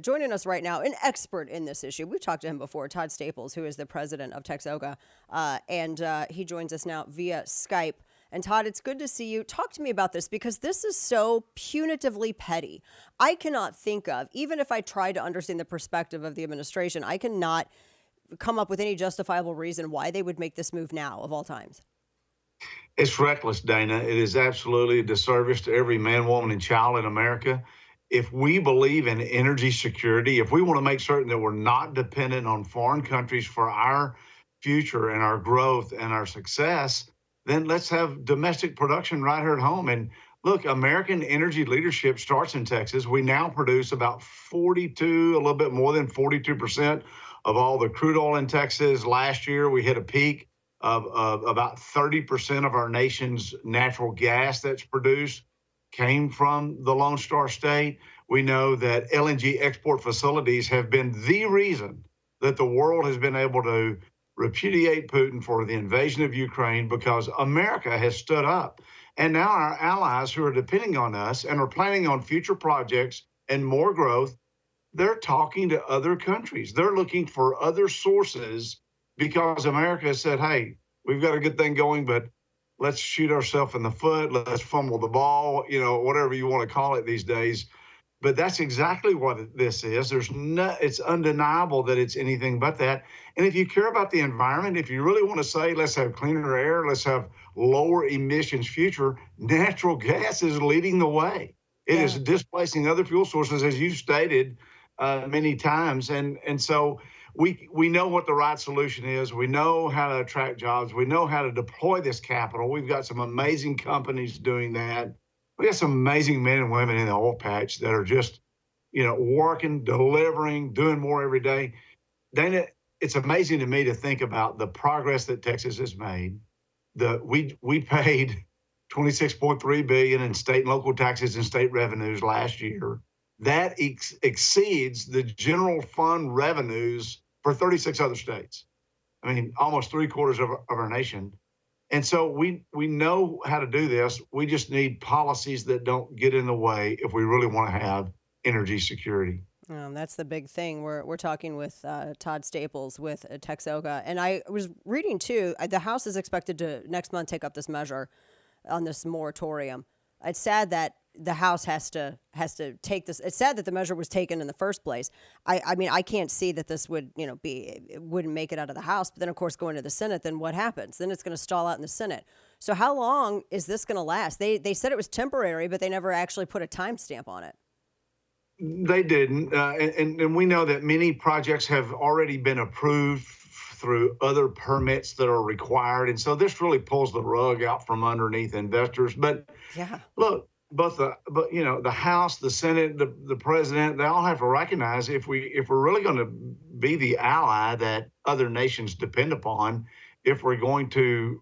Joining us right now, an expert in this issue. We've talked to him before, Todd Staples, who is the president of TXOGA, and he joins us now via Skype. And Todd, it's good to see you. Talk to me about this because this is so punitively petty. I cannot think of, even if I try to understand the perspective of the administration, I cannot come up with any justifiable reason why they would make this move now of all times. It's reckless, Dana. It is absolutely a disservice to every man, woman, and child in America. If we believe in energy security, if we want to make certain that we're not dependent on foreign countries for our future and our growth and our success, then let's have domestic production right here at home. And look, American energy leadership starts in Texas. We now produce about 42, a little bit more than 42% of all the crude oil in Texas. Last year, we hit a peak of about 30% of our nation's natural gas that's produced came from the Lone Star State. We know that LNG export facilities have been the reason that the world has been able to repudiate Putin for the invasion of Ukraine, because America has stood up. And now our allies who are depending on us and are planning on future projects and more growth, they're talking to other countries. They're looking for other sources because America has said, hey, we've got a good thing going, but let's shoot ourselves in the foot. Let's fumble the ball, whatever you want to call it these days. But that's exactly what this is. It's undeniable that it's anything but that. And if you care about the environment, if you really want to say, let's have cleaner air, let's have lower emissions future, natural gas is leading the way. It is displacing other fuel sources, as you stated many times. And so we know what the right solution is. We know how to attract jobs. We know how to deploy this capital. We've got some amazing companies doing that. We got some amazing men and women in the oil patch that are just, working, delivering, doing more every day. Dana, it's amazing to me to think about the progress that Texas has made. We paid $26.3 billion in state and local taxes and state revenues last year. That exceeds the general fund revenues for 36 other states. I mean, almost 3/4 of our nation. And so we know how to do this. We just need policies that don't get in the way if we really want to have energy security. That's the big thing. We're talking with Todd Staples with TXOGA. And I was reading, too, the House is expected to next month take up this measure on this moratorium. It's sad that the House has to take this. It's sad that the measure was taken in the first place. I mean, I can't see that this would, it wouldn't make it out of the House. But then, of course, going to the Senate, then what happens? Then it's going to stall out in the Senate. So how long is this going to last? They said it was temporary, but they never actually put a timestamp on it. They didn't. And we know that many projects have already been approved through other permits that are required. And so this really pulls the rug out from underneath investors. But look, the House, the Senate, the president, they all have to recognize if we're really going to be the ally that other nations depend upon, if we're going to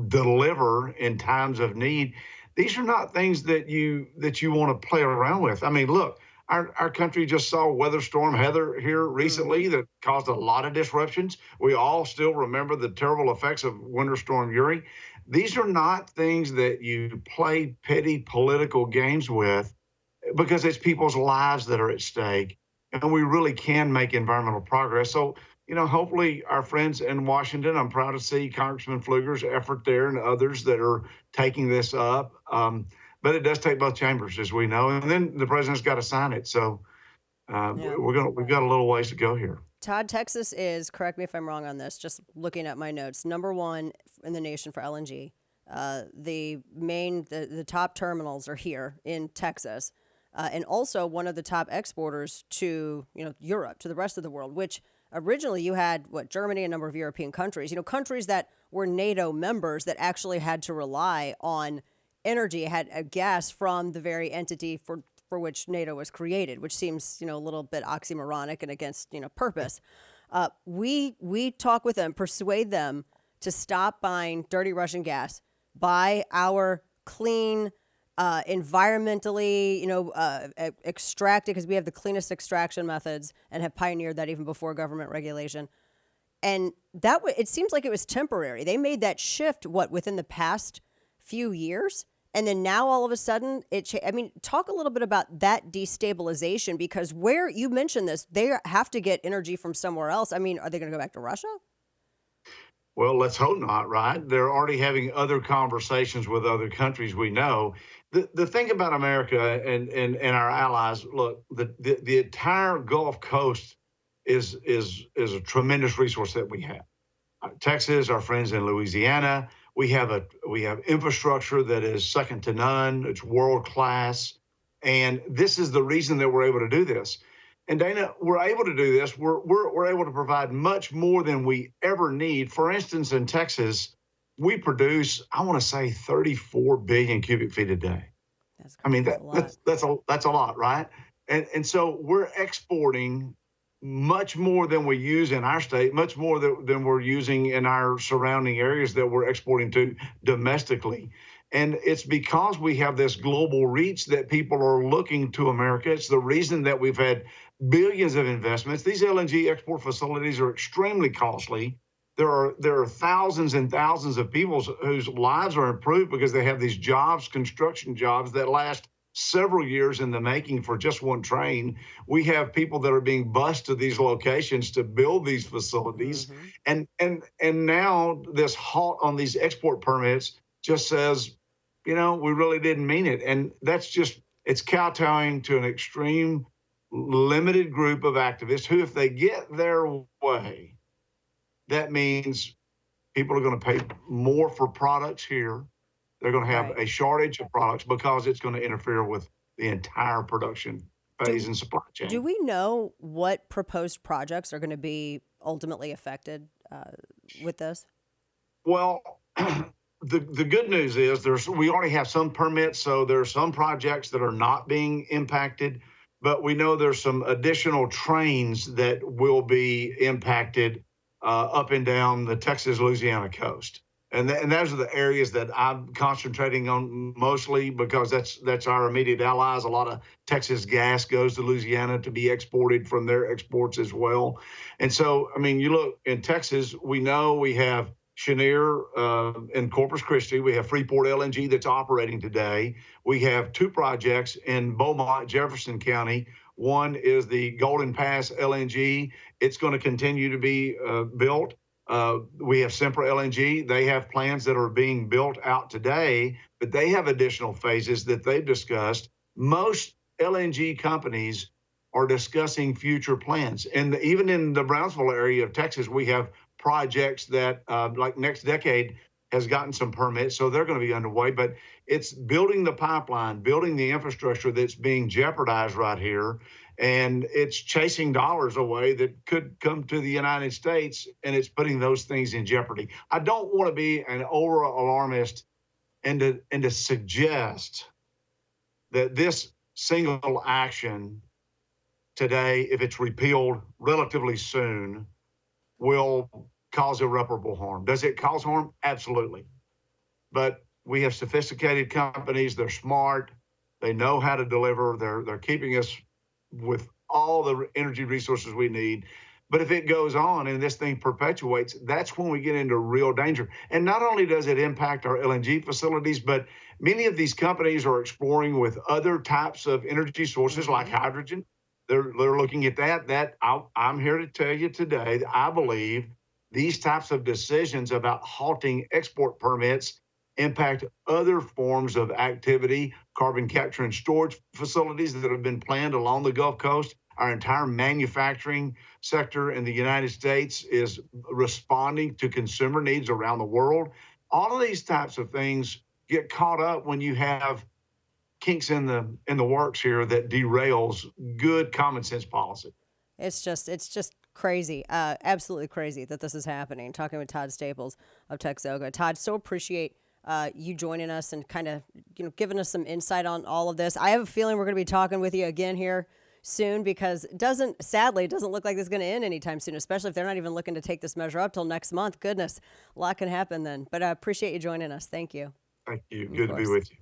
deliver in times of need, these are not things that you want to play around with. I mean, look, our country just saw Weather Storm Heather here recently that caused a lot of disruptions. We all still remember the terrible effects of Winter Storm Uri. These are not things that you play petty political games with, because it's people's lives that are at stake, and we really can make environmental progress. So, hopefully our friends in Washington, I'm proud to see Congressman Pfluger's effort there and others that are taking this up. But it does take both chambers, as we know, and then the president's got to sign it. So we've got a little ways to go here. Todd, Texas is, correct me if I'm wrong on this, just looking at my notes, number one in the nation for LNG. The top terminals are here in Texas, and also one of the top exporters to Europe, to the rest of the world, which originally you had Germany, a number of European countries, countries that were NATO members that actually had to rely on energy, had a gas from the very entity for which NATO was created, which seems, a little bit oxymoronic and against, purpose. We talk with them, persuade them to stop buying dirty Russian gas, buy our clean, environmentally, extracted, because we have the cleanest extraction methods and have pioneered that even before government regulation. And it seems like it was temporary. They made that shift, within the past few years. And then now all of a sudden, I mean, talk a little bit about that destabilization, because where you mentioned this, they have to get energy from somewhere else. I mean, are they going to go back to Russia? Well, let's hope not, right? They're already having other conversations with other countries we know. The thing about America and our allies, look, the entire Gulf Coast is a tremendous resource that we have. Texas, our friends in Louisiana, we have infrastructure that is second to none. It's world class, and this is the reason that we're able to do this. And Dana, we're able to do this. We're able to provide much more than we ever need. For instance, in Texas, we produce, I want to say, 34 billion cubic feet a day. That's I mean, crazy. That's a lot. that's a lot, right? And so we're exporting much more than we use in our state, much more than we're using in our surrounding areas that we're exporting to domestically. And it's because we have this global reach that people are looking to America. It's the reason that we've had billions of investments. These LNG export facilities are extremely costly. There are thousands and thousands of people whose lives are improved because they have these jobs, construction jobs that last several years in the making for just one train. We have people that are being bused to these locations to build these facilities. And now this halt on these export permits just says, we really didn't mean it. And that's just, it's kowtowing to an extreme limited group of activists who, if they get their way, that means people are going to pay more for products here. They're going to have Right. a shortage of products because it's going to interfere with the entire production phase and supply Do chain. we know what proposed projects are going to be ultimately affected with this? Well, the good news is we already have some permits, so there's some projects that are not being impacted, but we know there's some additional trains that will be impacted up and down the Texas Louisiana coast. And those are the areas that I'm concentrating on mostly because that's our immediate allies. A lot of Texas gas goes to Louisiana to be exported from their exports as well. And so, I mean, you look in Texas, we know we have Cheniere in Corpus Christi. We have Freeport LNG that's operating today. We have two projects in Beaumont, Jefferson County. One is the Golden Pass LNG. It's going to continue to be built. We have Sempra LNG. They have plans that are being built out today, but they have additional phases that they've discussed. Most LNG companies are discussing future plans. And even in the Brownsville area of Texas, we have projects that, like Next Decade, has gotten some permits, so they're going to be underway. But it's building the pipeline, building the infrastructure that's being jeopardized right here. And it's chasing dollars away that could come to the United States, and it's putting those things in jeopardy. I don't want to be an over alarmist and to suggest that this single action today, if it's repealed relatively soon, will cause irreparable harm. Does it cause harm? Absolutely. But we have sophisticated companies. They're smart. They know how to deliver. They're keeping us with all the energy resources we need. But if it goes on and this thing perpetuates, that's when we get into real danger. And not only does it impact our LNG facilities, but many of these companies are exploring with other types of energy sources like hydrogen. They're looking at that. I'm here to tell you today that I believe these types of decisions about halting export permits impact other forms of activity, carbon capture and storage facilities that have been planned along the Gulf Coast. Our entire manufacturing sector in the United States is responding to consumer needs around the world. All of these types of things get caught up when you have kinks in the works here that derails good common sense policy. It's just crazy, absolutely crazy that this is happening. Talking with Todd Staples of TXOGA. Todd, so appreciate you joining us and kind of giving us some insight on all of this. I have a feeling we're going to be talking with you again here soon, because it doesn't look like this is going to end anytime soon, especially if they're not even looking to take this measure up till next month. Goodness, a lot can happen then. But I appreciate you joining us. Thank you. Thank you. Of Good to be course. with you.